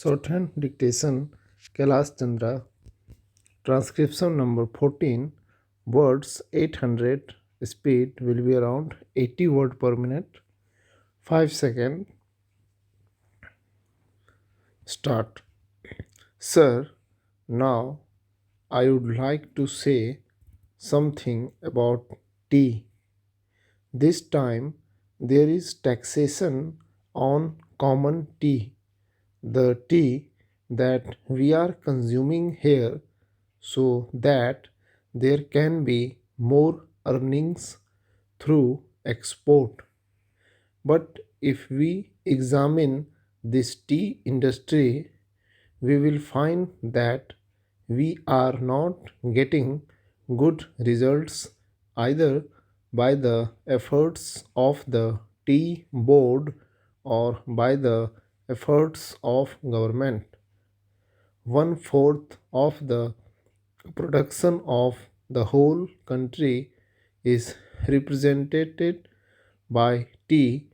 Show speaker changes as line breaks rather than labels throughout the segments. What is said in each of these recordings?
Shorthand dictation Kailash Chandra transcription number 14 words 800 speed will be around 80 word per minute 5 second start. Sir, now I would like to say something about tea. This time there is taxation on common tea, the tea that we are consuming here, so that there can be more earnings through export. But if we examine this tea industry, we will find that we are not getting good results either by the efforts of the tea board or by the efforts of government. One fourth of the production of the whole country is represented by tea,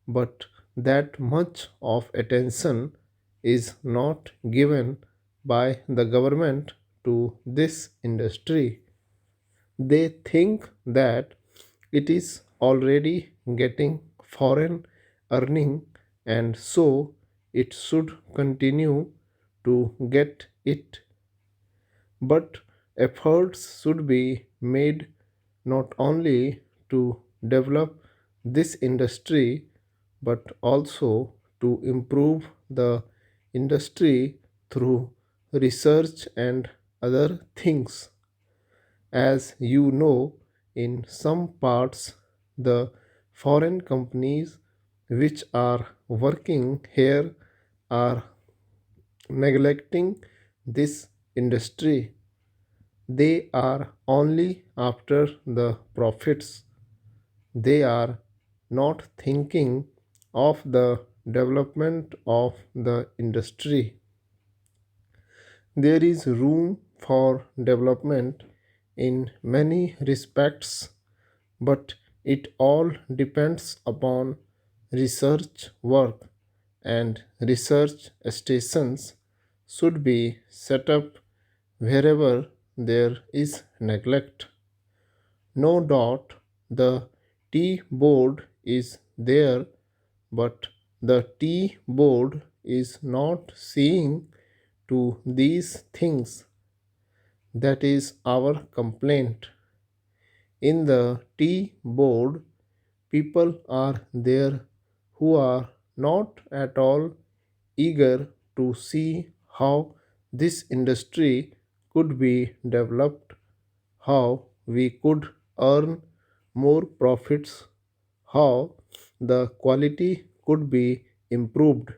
but that much of attention is not given by the government to this industry. They think that it is already getting foreign earning and so it should continue to get it. But efforts should be made not only to develop this industry but also to improve the industry through research and other things. As you know, in some parts, the foreign companies which are working here are neglecting this industry. They are only after the profits. They are not thinking of the development of the industry. There is room for development in many respects, but it all depends upon research work, and research stations should be set up wherever there is neglect. No doubt the tea board is there, but the tea board is not seeing to these things. That is our complaint. In the tea board, people are there who are not at all eager to see how this industry could be developed, how we could earn more profits, how the quality could be improved,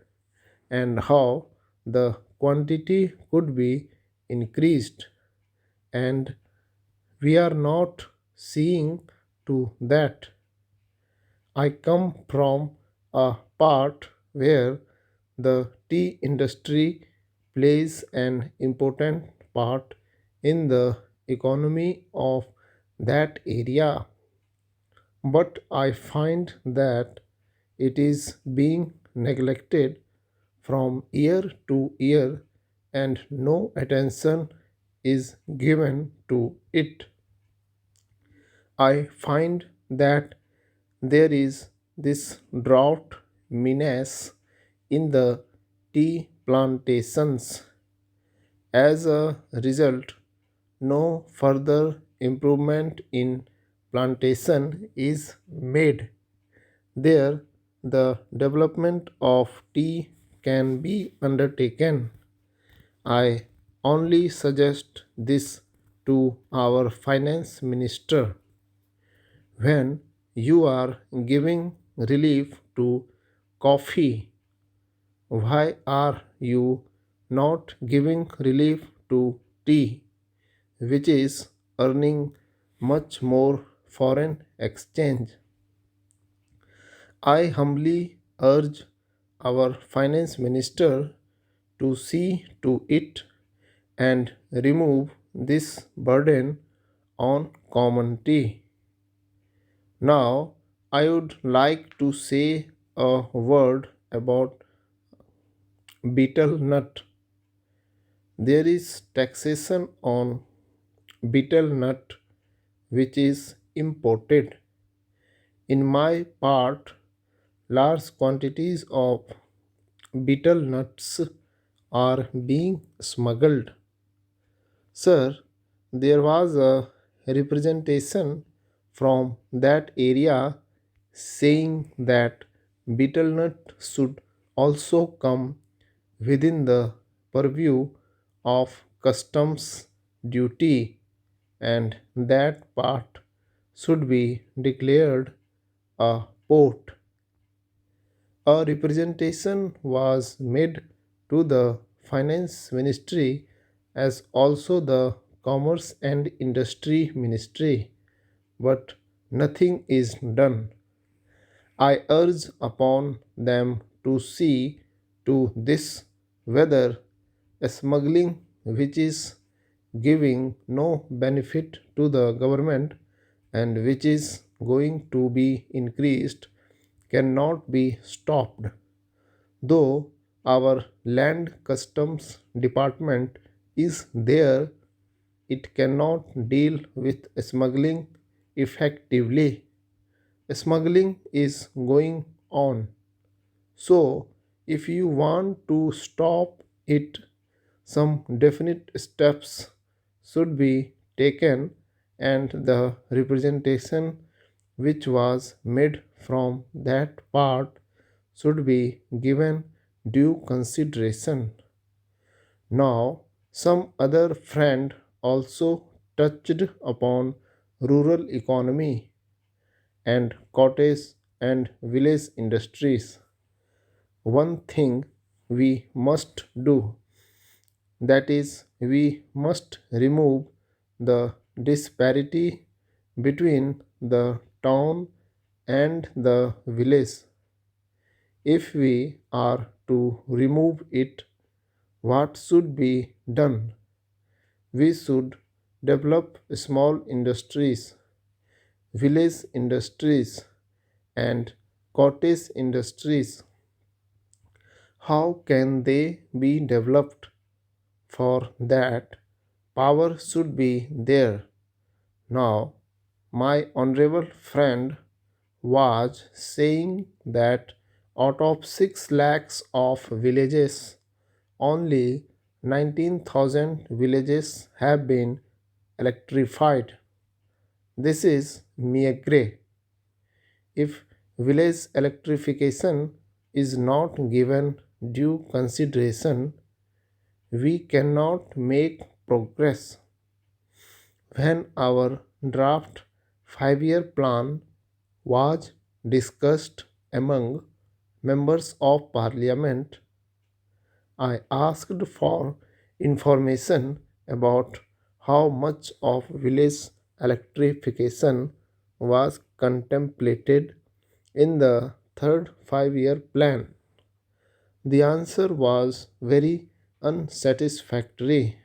and how the quantity could be increased. And we are not seeing to that. I come from a part where the tea industry plays an important part in the economy of that area. But I find that it is being neglected from year to year and no attention is given to it. I find that there is this drought menace in the tea plantations. As a result, no further improvement in plantation is made. There, the development of tea can be undertaken. I only suggest this to our finance minister. When you are giving relief to coffee, why are you not giving relief to tea, which is earning much more foreign exchange? I humbly urge our finance minister to see to it and remove this burden on common tea. Now, I would like to say a word about betel nut. There is taxation on betel nut which is imported. In my part, large quantities of betel nuts are being smuggled. Sir, there was a representation from that area saying that betel nut should also come within the purview of customs duty and that part should be declared a port. A representation was made to the finance ministry as also the commerce and industry ministry, but nothing is done. I urge upon them to see to this whether a smuggling which is giving no benefit to the government and which is going to be increased cannot be stopped. Though our land customs department is there, it cannot deal with smuggling effectively. Smuggling is going on. So, if you want to stop it, some definite steps should be taken, and the representation which was made from that part should be given due consideration. Now, some other friend also touched upon rural economy and cottage and village industries. One thing we must do, that is, we must remove the disparity between the town and the village. If we are to remove it, what should be done? We should develop small industries, village industries, and cottage industries. How can they be developed? For that, power should be there. Now, my honorable friend was saying that out of 6 lakhs of villages, only 19,000 villages have been electrified. This is mere. If village electrification is not given due consideration, we cannot make progress. When our draft 5-year plan was discussed among members of parliament, I asked for information about how much of village electrification was contemplated in the third 5-year plan. The answer was very unsatisfactory.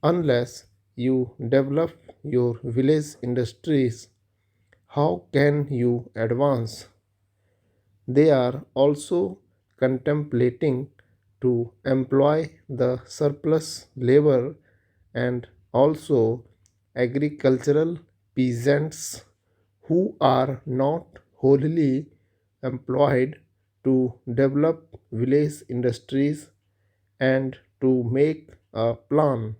Unless you develop your village industries, how can you advance? They are also contemplating to employ the surplus labor and also agricultural peasants who are not wholly employed to develop village industries and to make a plan.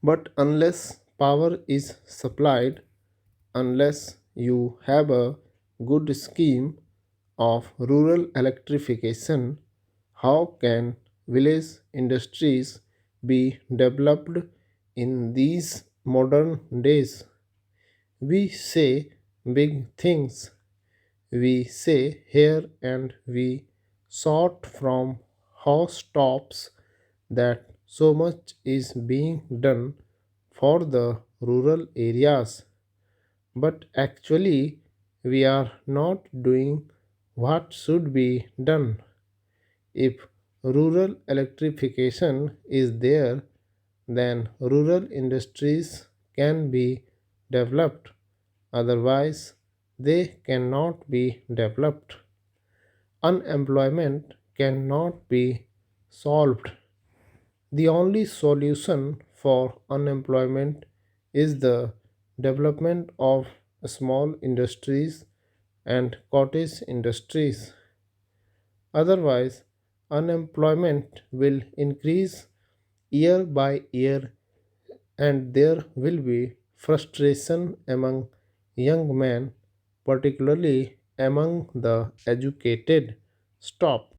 But unless power is supplied, unless you have a good scheme of rural electrification, how can village industries be developed in these modern days? We say big things, we say here and we sort from housetops that so much is being done for the rural areas, but actually we are not doing what should be done. If rural electrification is there, then rural industries can be developed, otherwise, they cannot be developed. Unemployment cannot be solved. The only solution for unemployment is the development of small industries and cottage industries. Otherwise, unemployment will increase year by year and there will be frustration among young men, particularly among the educated. Stop.